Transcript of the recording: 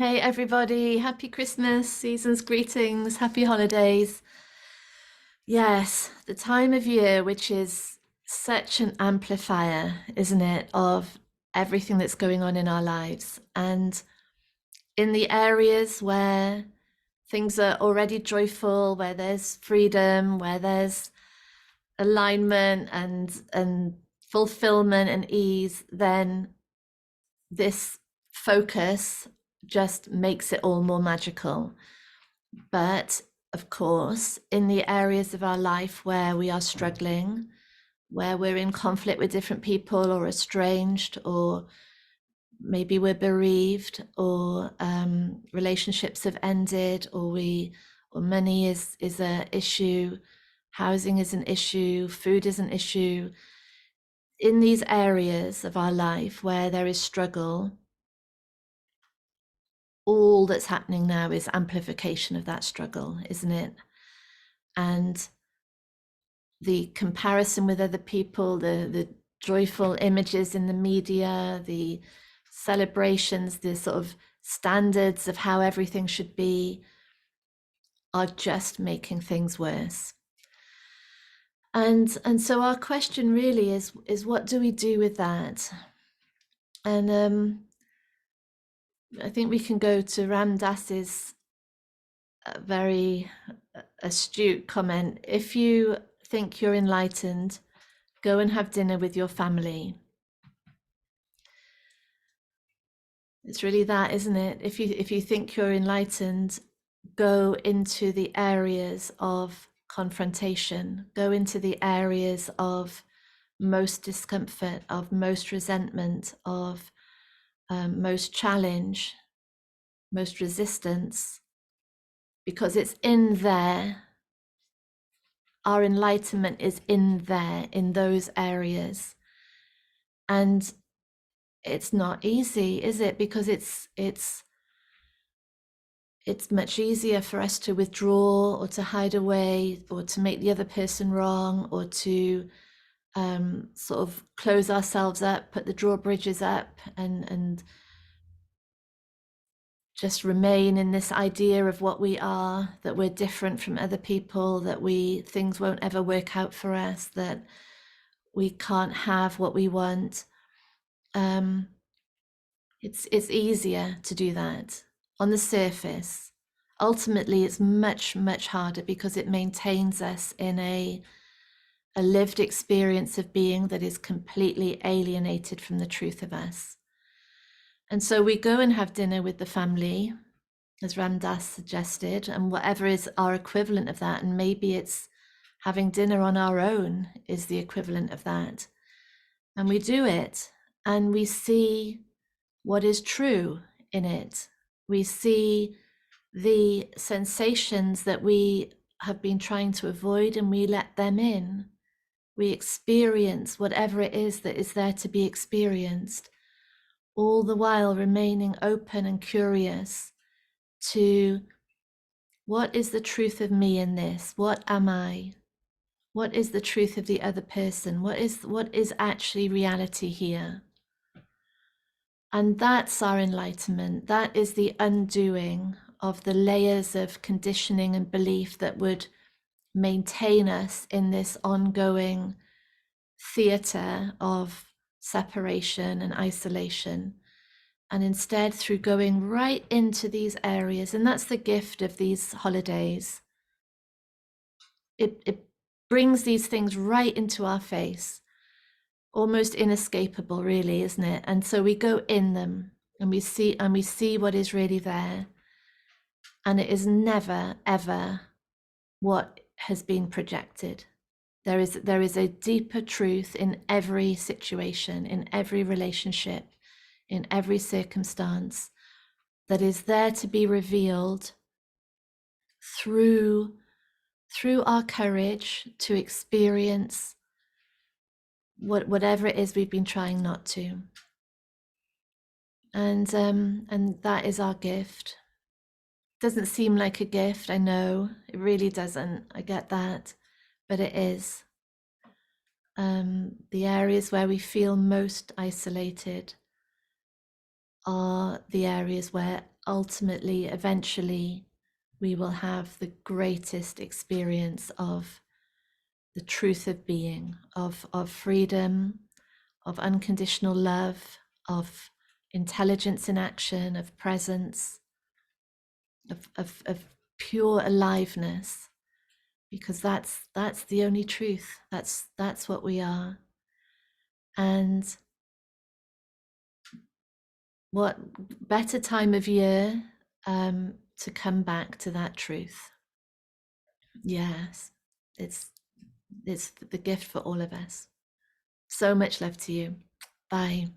Hey everybody, happy Christmas, season's greetings, happy holidays. Yes, the time of year which is such an amplifier, isn't it, of everything that's going on in our lives. And in the areas where things are already joyful, where there's freedom, where there's alignment and fulfillment and ease, then this focus just makes it all more magical. But of course, in the areas of our life where we are struggling, where we're in conflict with different people or estranged, or maybe we're bereaved, or relationships have ended, or money is an issue, housing is an issue, food is an issue. In these areas of our life where there is struggle, all that's happening now is amplification of that struggle, isn't it? And the comparison with other people, the joyful images in the media, the celebrations, the sort of standards of how everything should be are just making things worse. And so our question really is what do we do with that? And I think we can go to Ram Dass's very astute comment. If you think you're enlightened, go and have dinner with your family. It's really that, isn't it? If you think you're enlightened, go into the areas of confrontation, go into the areas of most discomfort, of most resentment, of most challenge, most resistance, because it's in there. Our enlightenment is in there, in those areas. And it's not easy, is it? Because it's much easier for us to withdraw or to hide away or to make the other person wrong or to sort of close ourselves up, put the drawbridges up, and just remain in this idea of what we are, that we're different from other people, that things won't ever work out for us, that we can't have what we want. It's easier to do that on the surface. Ultimately, it's much, much harder because it maintains us in a lived experience of being that is completely alienated from the truth of us. And so we go and have dinner with the family, as Ram Dass suggested, and whatever is our equivalent of that, and maybe it's having dinner on our own is the equivalent of that. And we do it, and we see what is true in it. We see the sensations that we have been trying to avoid, and we let them in. We experience whatever it is that is there to be experienced, all the while remaining open and curious to what is the truth of me in this? What am I? What is the truth of the other person? What is actually reality here? And that's our enlightenment. That is the undoing of the layers of conditioning and belief that would maintain us in this ongoing theater of separation and isolation. And instead, through going right into these areas, and that's the gift of these holidays, it brings these things right into our face, almost inescapable, really, isn't it? And so we go in them and we see what is really there. And it is never, ever what has been projected. There is a deeper truth in every situation, in every relationship, in every circumstance that is there to be revealed through our courage to experience whatever it is we've been trying not to. And that is our gift. Doesn't seem like a gift, I know. It really doesn't. I get that. But it is. The areas where we feel most isolated, are the areas where ultimately, eventually, we will have the greatest experience of the truth of being, of freedom, of unconditional love, of intelligence in action, of presence, of pure aliveness, because that's the only truth. That's what we are. And what better time of year to come back to that truth? Yes, it's it's the gift for all of us. So much love to you. Bye.